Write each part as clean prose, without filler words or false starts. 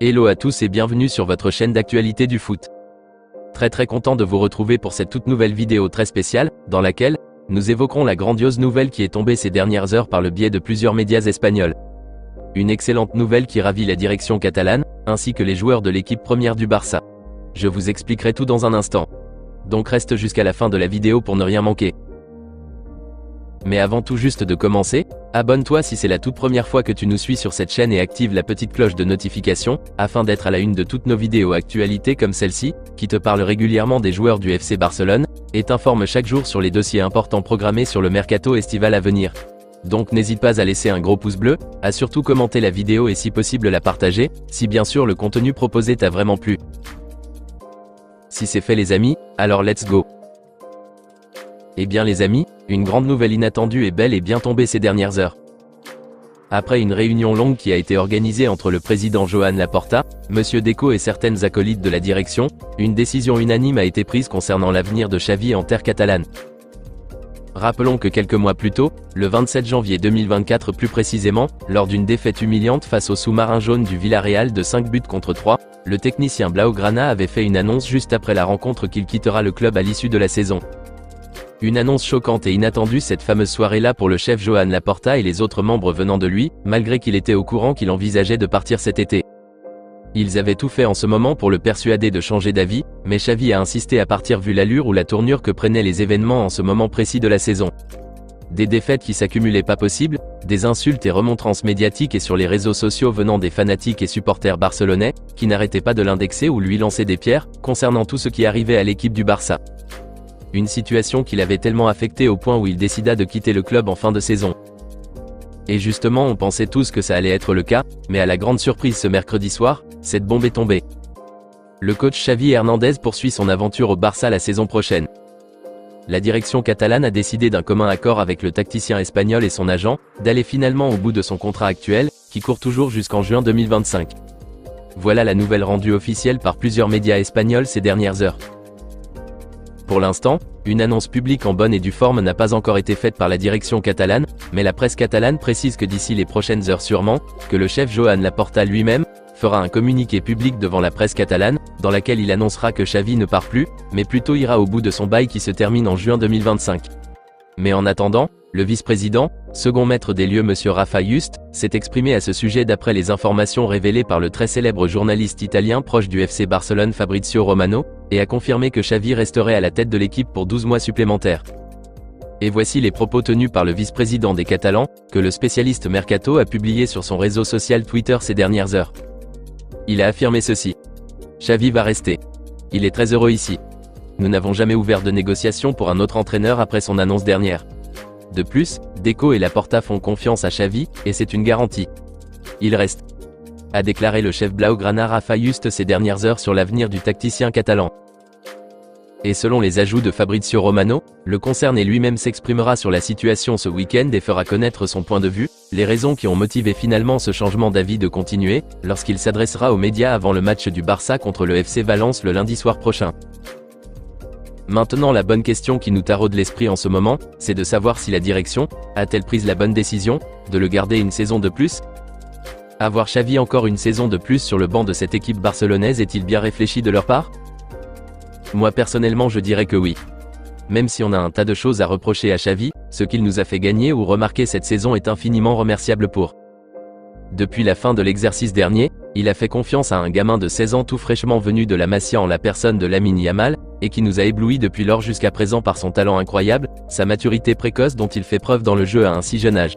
Hello à tous et bienvenue sur votre chaîne d'actualité du foot. Très content de vous retrouver pour cette toute nouvelle vidéo très spéciale, dans laquelle nous évoquerons la grandiose nouvelle qui est tombée ces dernières heures par le biais de plusieurs médias espagnols. Une excellente nouvelle qui ravit la direction catalane, ainsi que les joueurs de l'équipe première du Barça. Je vous expliquerai tout dans un instant. Donc reste jusqu'à la fin de la vidéo pour ne rien manquer. Mais avant tout juste de commencer, abonne-toi si c'est la toute première fois que tu nous suis sur cette chaîne et active la petite cloche de notification, afin d'être à la une de toutes nos vidéos actualités comme celle-ci, qui te parle régulièrement des joueurs du FC Barcelone, et t'informe chaque jour sur les dossiers importants programmés sur le mercato estival à venir. Donc n'hésite pas à laisser un gros pouce bleu, à surtout commenter la vidéo et si possible la partager, si bien sûr le contenu proposé t'a vraiment plu. Si c'est fait les amis, alors let's go. Eh bien les amis, une grande nouvelle inattendue et belle est bien tombée ces dernières heures. Après une réunion longue qui a été organisée entre le président Joan Laporta, Monsieur Deco et certaines acolytes de la direction, une décision unanime a été prise concernant l'avenir de Xavi en terre catalane. Rappelons que quelques mois plus tôt, le 27 janvier 2024 plus précisément, lors d'une défaite humiliante face au sous-marin jaune du Villarreal de 5 buts contre 3, le technicien Blaugrana avait fait une annonce juste après la rencontre qu'il quittera le club à l'issue de la saison. Une annonce choquante et inattendue cette fameuse soirée-là pour le chef Joan Laporta et les autres membres venant de lui, malgré qu'il était au courant qu'il envisageait de partir cet été. Ils avaient tout fait en ce moment pour le persuader de changer d'avis, mais Xavi a insisté à partir vu l'allure ou la tournure que prenaient les événements en ce moment précis de la saison. Des défaites qui s'accumulaient pas possible, des insultes et remontrances médiatiques et sur les réseaux sociaux venant des fanatiques et supporters barcelonais, qui n'arrêtaient pas de l'indexer ou lui lancer des pierres, concernant tout ce qui arrivait à l'équipe du Barça. Une situation qui l'avait tellement affecté au point où il décida de quitter le club en fin de saison. Et justement on pensait tous que ça allait être le cas, mais à la grande surprise ce mercredi soir, cette bombe est tombée. Le coach Xavi Hernandez poursuit son aventure au Barça la saison prochaine. La direction catalane a décidé d'un commun accord avec le tacticien espagnol et son agent, d'aller finalement au bout de son contrat actuel, qui court toujours jusqu'en juin 2025. Voilà la nouvelle rendue officielle par plusieurs médias espagnols ces dernières heures. Pour l'instant, une annonce publique en bonne et due forme n'a pas encore été faite par la direction catalane, mais la presse catalane précise que d'ici les prochaines heures sûrement, que le chef Joan Laporta lui-même, fera un communiqué public devant la presse catalane, dans laquelle il annoncera que Xavi ne part plus, mais plutôt ira au bout de son bail qui se termine en juin 2025. Mais en attendant, le vice-président, second maître des lieux Monsieur Rafa Juste, s'est exprimé à ce sujet d'après les informations révélées par le très célèbre journaliste italien proche du FC Barcelone Fabrizio Romano, et a confirmé que Xavi resterait à la tête de l'équipe pour 12 mois supplémentaires. Et voici les propos tenus par le vice-président des Catalans, que le spécialiste Mercato a publié sur son réseau social Twitter ces dernières heures. Il a affirmé ceci. Xavi va rester. Il est très heureux ici. Nous n'avons jamais ouvert de négociation pour un autre entraîneur après son annonce dernière. De plus, Deco et Laporta font confiance à Xavi, et c'est une garantie. Il reste. A déclaré le chef Blaugrana Rafa Juste ces dernières heures sur l'avenir du tacticien catalan. Et selon les ajouts de Fabrizio Romano, le concerné lui-même s'exprimera sur la situation ce week-end et fera connaître son point de vue, les raisons qui ont motivé finalement ce changement d'avis de continuer, lorsqu'il s'adressera aux médias avant le match du Barça contre le FC Valence le lundi soir prochain. Maintenant la bonne question qui nous taraude l'esprit en ce moment, c'est de savoir si la direction, a-t-elle pris la bonne décision, de le garder une saison de plus ? Avoir Xavi encore une saison de plus sur le banc de cette équipe barcelonaise est-il bien réfléchi de leur part ? Moi personnellement je dirais que oui. Même si on a un tas de choses à reprocher à Xavi, ce qu'il nous a fait gagner ou remarquer cette saison est infiniment remerciable pour. Depuis la fin de l'exercice dernier, il a fait confiance à un gamin de 16 ans tout fraîchement venu de la Masia en la personne de Lamine Yamal, et qui nous a éblouis depuis lors jusqu'à présent par son talent incroyable, sa maturité précoce dont il fait preuve dans le jeu à un si jeune âge.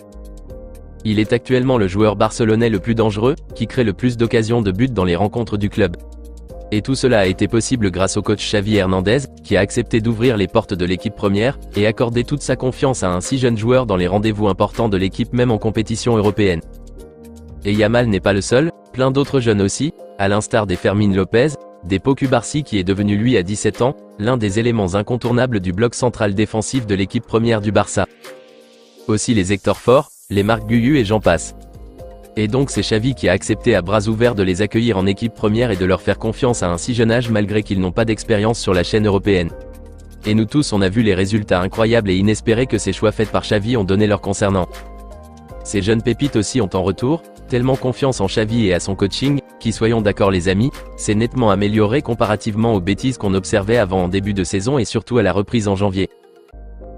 Il est actuellement le joueur barcelonais le plus dangereux, qui crée le plus d'occasions de but dans les rencontres du club. Et tout cela a été possible grâce au coach Xavi Hernandez, qui a accepté d'ouvrir les portes de l'équipe première, et accorder toute sa confiance à un si jeune joueur dans les rendez-vous importants de l'équipe même en compétition européenne. Et Yamal n'est pas le seul, plein d'autres jeunes aussi, à l'instar des Fermín López, des Pau Cubarsí qui est devenu lui à 17 ans, l'un des éléments incontournables du bloc central défensif de l'équipe première du Barça. Aussi les Hector Fort, les Marc Guiu et j'en passe. Et donc c'est Xavi qui a accepté à bras ouverts de les accueillir en équipe première et de leur faire confiance à un si jeune âge malgré qu'ils n'ont pas d'expérience sur la chaîne européenne. Et nous tous on a vu les résultats incroyables et inespérés que ces choix faits par Xavi ont donné leur concernant. Ces jeunes pépites aussi ont en retour, tellement confiance en Xavi et à son coaching, qui soyons d'accord les amis, s'est nettement amélioré comparativement aux bêtises qu'on observait avant en début de saison et surtout à la reprise en janvier.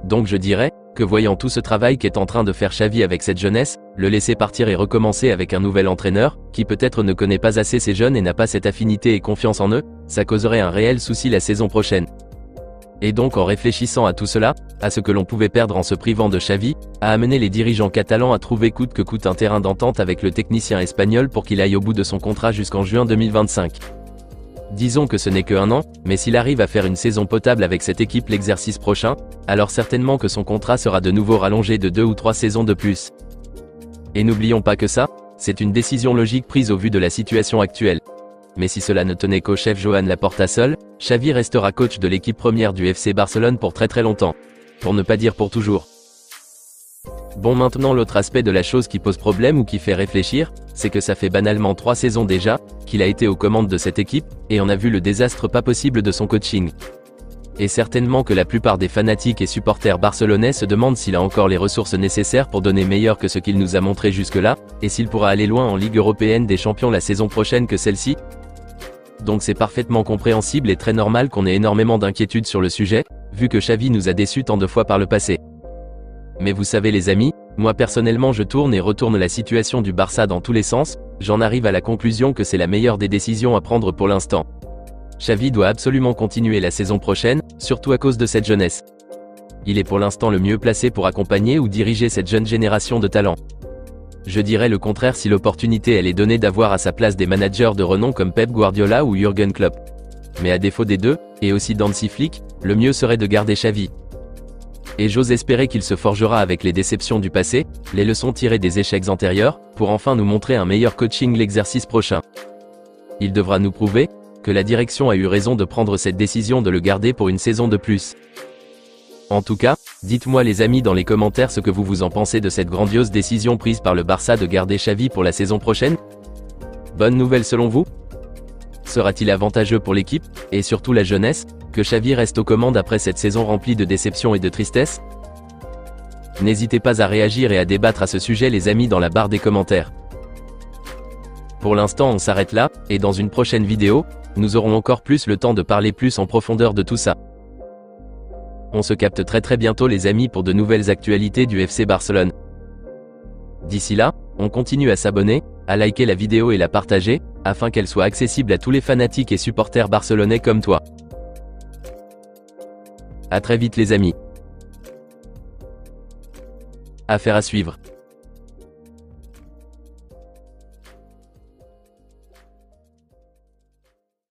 Donc je dirais, que voyant tout ce travail qu'est en train de faire Xavi avec cette jeunesse, le laisser partir et recommencer avec un nouvel entraîneur, qui peut-être ne connaît pas assez ces jeunes et n'a pas cette affinité et confiance en eux, ça causerait un réel souci la saison prochaine. Et donc en réfléchissant à tout cela, à ce que l'on pouvait perdre en se privant de Xavi, a amené les dirigeants catalans à trouver coûte que coûte un terrain d'entente avec le technicien espagnol pour qu'il aille au bout de son contrat jusqu'en juin 2025. Disons que ce n'est que 1 an, mais s'il arrive à faire une saison potable avec cette équipe l'exercice prochain, alors certainement que son contrat sera de nouveau rallongé de 2 ou 3 saisons de plus. Et n'oublions pas que ça, c'est une décision logique prise au vu de la situation actuelle. Mais si cela ne tenait qu'au chef Joan Laporta seul, Xavi restera coach de l'équipe première du FC Barcelone pour très longtemps. Pour ne pas dire pour toujours. Bon, maintenant l'autre aspect de la chose qui pose problème ou qui fait réfléchir, c'est que ça fait banalement 3 saisons déjà, qu'il a été aux commandes de cette équipe, et on a vu le désastre pas possible de son coaching. Et certainement que la plupart des fanatiques et supporters barcelonais se demandent s'il a encore les ressources nécessaires pour donner meilleur que ce qu'il nous a montré jusque-là, et s'il pourra aller loin en Ligue européenne des champions la saison prochaine que celle-ci. Donc c'est parfaitement compréhensible et très normal qu'on ait énormément d'inquiétudes sur le sujet, vu que Xavi nous a déçus tant de fois par le passé. Mais vous savez les amis, moi personnellement je tourne et retourne la situation du Barça dans tous les sens, j'en arrive à la conclusion que c'est la meilleure des décisions à prendre pour l'instant. Xavi doit absolument continuer la saison prochaine, surtout à cause de cette jeunesse. Il est pour l'instant le mieux placé pour accompagner ou diriger cette jeune génération de talents. Je dirais le contraire si l'opportunité elle est donnée d'avoir à sa place des managers de renom comme Pep Guardiola ou Jürgen Klopp. Mais à défaut des deux, et aussi d'Hansi Flick, le mieux serait de garder Xavi. Et j'ose espérer qu'il se forgera avec les déceptions du passé, les leçons tirées des échecs antérieurs, pour enfin nous montrer un meilleur coaching l'exercice prochain. Il devra nous prouver que la direction a eu raison de prendre cette décision de le garder pour une saison de plus. En tout cas, dites-moi les amis dans les commentaires ce que vous en pensez de cette grandiose décision prise par le Barça de garder Xavi pour la saison prochaine. Bonne nouvelle selon vous? Sera-t-il avantageux pour l'équipe, et surtout la jeunesse, que Xavi reste aux commandes après cette saison remplie de déceptions et de tristesse? N'hésitez pas à réagir et à débattre à ce sujet les amis dans la barre des commentaires. Pour l'instant on s'arrête là, et dans une prochaine vidéo, nous aurons encore plus le temps de parler plus en profondeur de tout ça. On se capte très bientôt les amis pour de nouvelles actualités du FC Barcelone. D'ici là, on continue à s'abonner, à liker la vidéo et la partager, afin qu'elle soit accessible à tous les fanatiques et supporters barcelonais comme toi. À très vite les amis. Affaire à suivre.